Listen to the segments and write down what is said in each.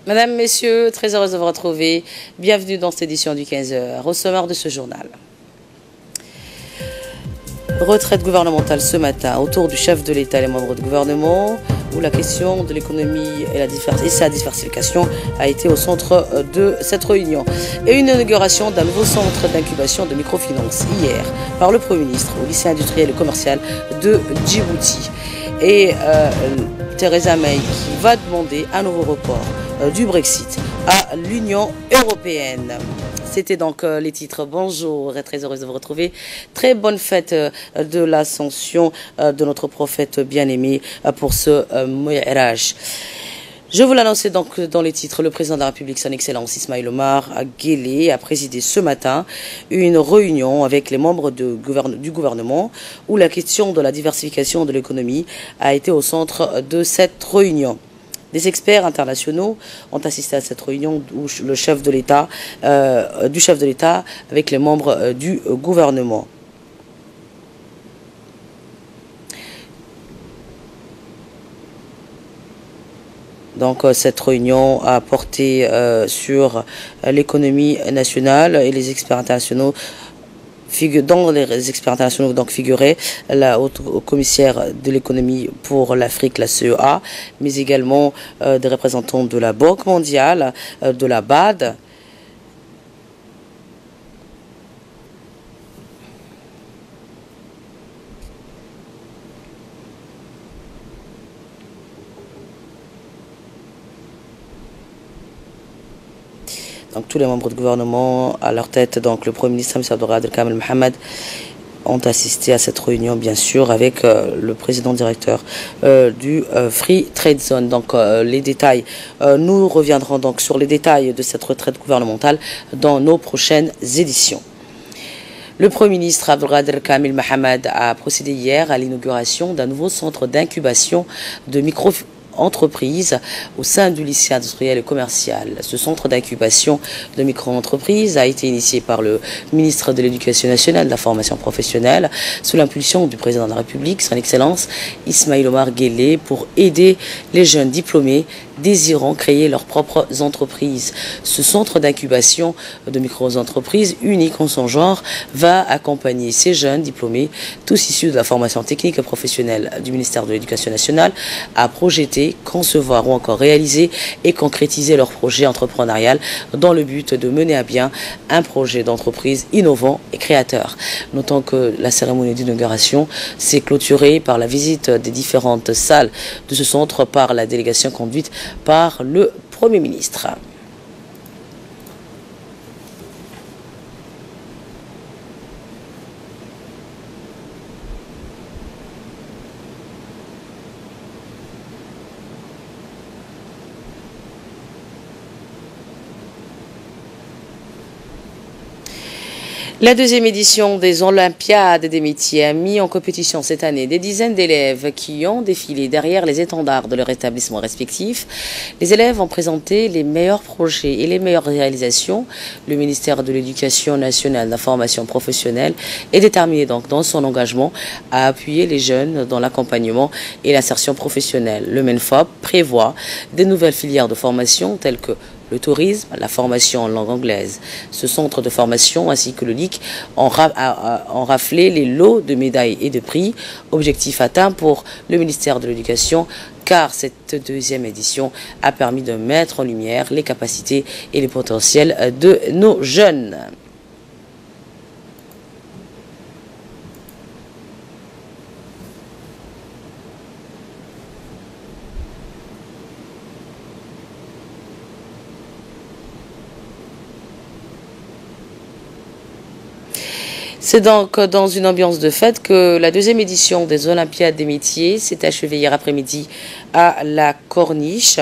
Mesdames, Messieurs, très heureuse de vous retrouver. Bienvenue dans cette édition du 15h. Au sommaire de ce journal. Retraite gouvernementale ce matin autour du chef de l'État et les membres du gouvernement, où la question de l'économie et sa diversification a été au centre de cette réunion. Et une inauguration d'un nouveau centre d'incubation de microfinance hier par le Premier ministre au lycée industriel et commercial de Djibouti. Et Theresa May qui va demander un nouveau report du Brexit à l'Union européenne. C'était donc les titres. Bonjour, très heureuse de vous retrouver. Très bonne fête de l'ascension de notre prophète bien-aimé pour ce Mi'raj. Je vous l'annonçais donc dans les titres. Le président de la République, son Excellence Ismaïl Omar Guelleh, a présidé ce matin une réunion avec les membres du gouvernement où la question de la diversification de l'économie a été au centre de cette réunion. Des experts internationaux ont assisté à cette réunion où du chef de l'État avec les membres du gouvernement. Donc cette réunion a porté sur l'économie nationale et les experts internationaux. Dans les experts internationaux donc figurait la haute commissaire de l'économie pour l'Afrique, la CEA, mais également des représentants de la Banque mondiale, de la BAD. Donc tous les membres du gouvernement, à leur tête, donc le Premier ministre M. Abdelkader Kamel Mohamed, ont assisté à cette réunion, bien sûr, avec le président directeur du Free Trade Zone. Donc les détails, nous reviendrons donc sur les détails de cette retraite gouvernementale dans nos prochaines éditions. Le Premier ministre Abdelkader Kamel Mohamed a procédé hier à l'inauguration d'un nouveau centre d'incubation de microentreprises au sein du lycée industriel et commercial. Ce centre d'incubation de micro-entreprises a été initié par le ministre de l'Éducation nationale et de la formation professionnelle sous l'impulsion du président de la République, son Excellence Ismaïl Omar Guelleh, pour aider les jeunes diplômés désirant créer leurs propres entreprises. Ce centre d'incubation de micro-entreprises, unique en son genre, va accompagner ces jeunes diplômés, tous issus de la formation technique et professionnelle du ministère de l'Éducation nationale, à projeter, concevoir ou encore réaliser et concrétiser leur projet entrepreneurial dans le but de mener à bien un projet d'entreprise innovant et créateur. Notons que la cérémonie d'inauguration s'est clôturée par la visite des différentes salles de ce centre par la délégation conduite par le Premier ministre. La deuxième édition des Olympiades des métiers a mis en compétition cette année des dizaines d'élèves qui ont défilé derrière les étendards de leur établissement respectif. Les élèves ont présenté les meilleurs projets et les meilleures réalisations. Le ministère de l'Éducation nationale et de la formation professionnelle est déterminé donc dans son engagement à appuyer les jeunes dans l'accompagnement et l'insertion professionnelle. Le MENFOP prévoit des nouvelles filières de formation telles que le tourisme, la formation en langue anglaise. Ce centre de formation ainsi que le LIC ont raflé les lots de médailles et de prix. Objectif atteint pour le ministère de l'Éducation, car cette deuxième édition a permis de mettre en lumière les capacités et les potentiels de nos jeunes. C'est donc dans une ambiance de fête que la deuxième édition des Olympiades des métiers s'est achevée hier après-midi à la Corniche.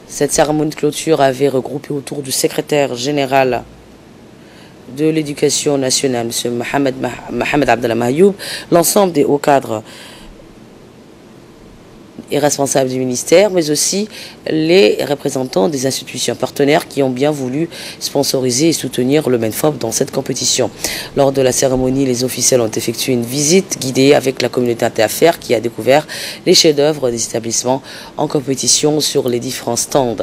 Cette cérémonie de clôture avait regroupé autour du secrétaire général de l'Éducation nationale, M. Mohamed Abdallah Mayoub, l'ensemble des hauts cadres et responsables du ministère, mais aussi les représentants des institutions partenaires qui ont bien voulu sponsoriser et soutenir le MENFOP dans cette compétition. Lors de la cérémonie, les officiels ont effectué une visite guidée avec la communauté d'affaires qui a découvert les chefs-d'œuvre des établissements en compétition sur les différents stands,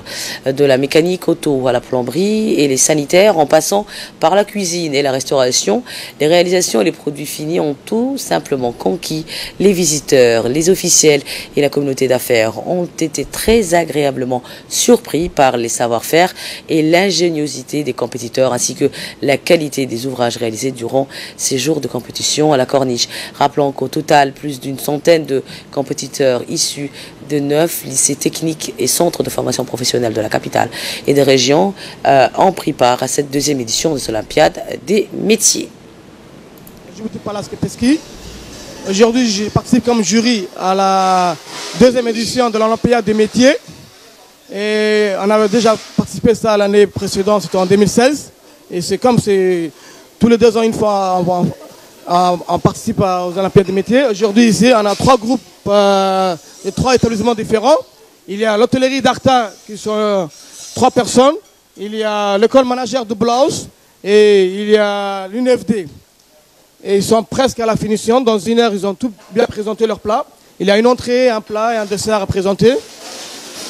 de la mécanique auto à la plomberie et les sanitaires, en passant par la cuisine et la restauration. Les réalisations et les produits finis ont tout simplement conquis les visiteurs, les officiels et la communauté d'affaires ont été très agréablement surpris par les savoir-faire et l'ingéniosité des compétiteurs ainsi que la qualité des ouvrages réalisés durant ces jours de compétition à la Corniche. Rappelons qu'au total, plus d'une centaine de compétiteurs issus de 9 lycées techniques et centres de formation professionnelle de la capitale et des régions ont pris part à cette deuxième édition de l'Olympiade des métiers. Aujourd'hui, je participe comme jury à la deuxième édition de l'Olympiade des métiers. Et on avait déjà participé à ça l'année précédente, c'était en 2016. Et c'est comme tous les 2 ans, une fois, on participe aux Olympiades des métiers. Aujourd'hui, ici, on a 3 groupes et 3 établissements différents. Il y a l'hôtellerie d'Artin, qui sont 3 personnes. Il y a l'école manager de Blaus et il y a l'UNFD. Et ils sont presque à la finition. Dans 1 heure, ils ont tout bien présenté leur plat. Il y a une entrée, un plat et un dessert à présenter.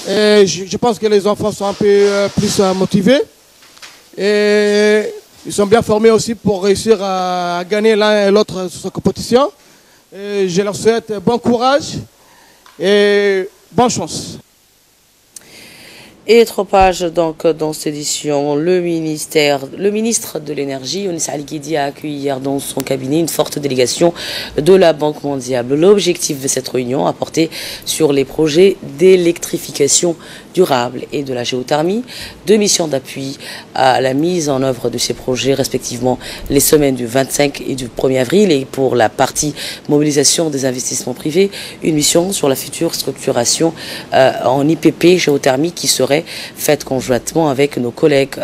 Et je pense que les enfants sont un peu plus motivés. Et ils sont bien formés aussi pour réussir à gagner l'un et l'autre sur cette compétition. Et je leur souhaite bon courage et bonne chance. Et 3 pages donc dans cette édition, le ministre de l'énergie, Younes Ali Guidi, a accueilli hier dans son cabinet une forte délégation de la Banque mondiale. L'objectif de cette réunion a porté sur les projets d'électrification durable et de la géothermie, 2 missions d'appui à la mise en œuvre de ces projets, respectivement les semaines du 25 et du 1er avril, et pour la partie mobilisation des investissements privés, une mission sur la future structuration en IPP géothermie qui serait faite conjointement avec nos collègues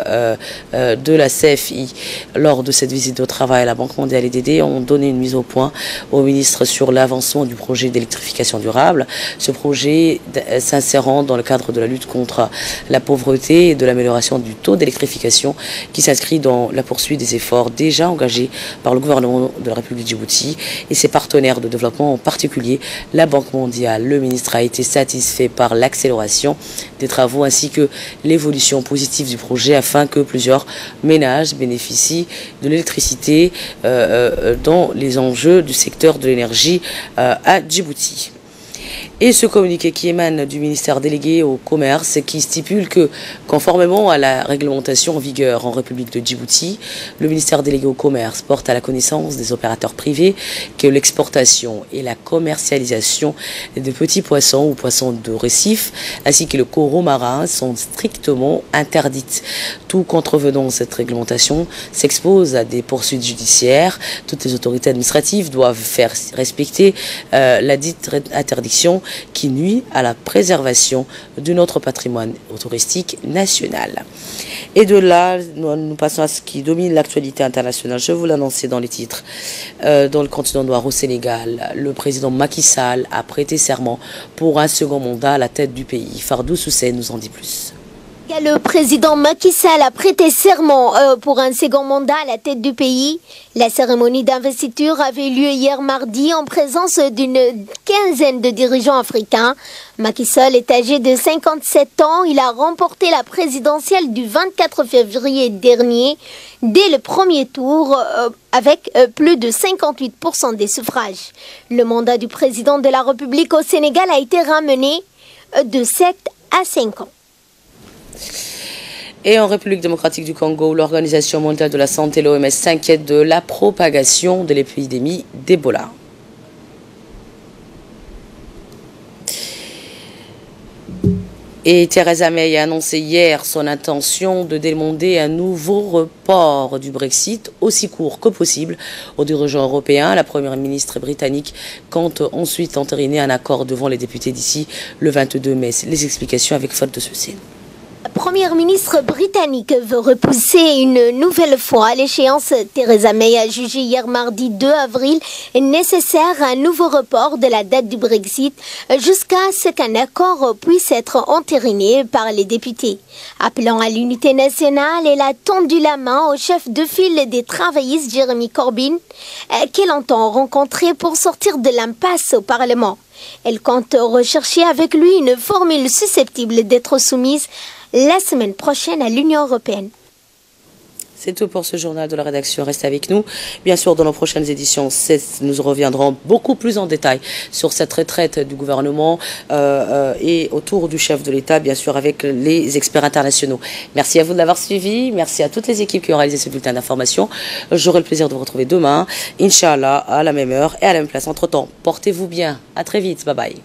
de la CFI. Lors de cette visite au travail, la Banque mondiale et DD ont donné une mise au point au ministre sur l'avancement du projet d'électrification durable. Ce projet s'insérant dans le cadre de la lutte contre la pauvreté et de l'amélioration du taux d'électrification qui s'inscrit dans la poursuite des efforts déjà engagés par le gouvernement de la République de Djibouti et ses partenaires de développement, en particulier la Banque mondiale. Le ministre a été satisfait par l'accélération des travaux ainsi que l'évolution positive du projet afin que plusieurs ménages bénéficient de l'électricité dans les enjeux du secteur de l'énergie à Djibouti. Et ce communiqué qui émane du ministère délégué au commerce qui stipule que, conformément à la réglementation en vigueur en République de Djibouti, le ministère délégué au commerce porte à la connaissance des opérateurs privés que l'exportation et la commercialisation de petits poissons ou poissons de récif ainsi que le coraux marin sont strictement interdites. Tout contrevenant à cette réglementation s'expose à des poursuites judiciaires. Toutes les autorités administratives doivent faire respecter la dite interdiction qui nuit à la préservation de notre patrimoine touristique national. Et de là, nous passons à ce qui domine l'actualité internationale. Je vous l'annonçais dans les titres. Dans le continent noir au Sénégal, le président Macky Sall a prêté serment pour un second mandat à la tête du pays. Fardou Soussé nous en dit plus. Le président Macky Sall a prêté serment pour un second mandat à la tête du pays. La cérémonie d'investiture avait lieu hier mardi en présence d'une quinzaine de dirigeants africains. Macky Sall est âgé de 57 ans. Il a remporté la présidentielle du 24 février dernier dès le premier tour avec plus de 58% des suffrages. Le mandat du président de la République au Sénégal a été ramené de 7 à 5 ans. Et en République démocratique du Congo, l'Organisation mondiale de la santé, l'OMS, s'inquiète de la propagation de l'épidémie d'Ebola. Et Theresa May a annoncé hier son intention de demander un nouveau report du Brexit aussi court que possible aux dirigeants européens. La première ministre britannique compte ensuite entériner un accord devant les députés d'ici le 22 mai. Les explications avec Faute de Ceci. La Premier ministre britannique veut repousser une nouvelle fois l'échéance. Theresa May a jugé hier mardi 2 avril nécessaire un nouveau report de la date du Brexit jusqu'à ce qu'un accord puisse être entériné par les députés. Appelant à l'unité nationale, elle a tendu la main au chef de file des travaillistes Jeremy Corbyn, qu'elle entend rencontrer pour sortir de l'impasse au Parlement. Elle compte rechercher avec lui une formule susceptible d'être soumise la semaine prochaine à l'Union européenne. C'est tout pour ce journal de la rédaction. Restez avec nous. Bien sûr, dans nos prochaines éditions, nous reviendrons beaucoup plus en détail sur cette retraite du gouvernement et autour du chef de l'État, bien sûr, avec les experts internationaux. Merci à vous de l'avoir suivi. Merci à toutes les équipes qui ont réalisé ce bulletin d'information. J'aurai le plaisir de vous retrouver demain, Inch'Allah, à la même heure et à la même place. Entre-temps, portez-vous bien. À très vite. Bye bye.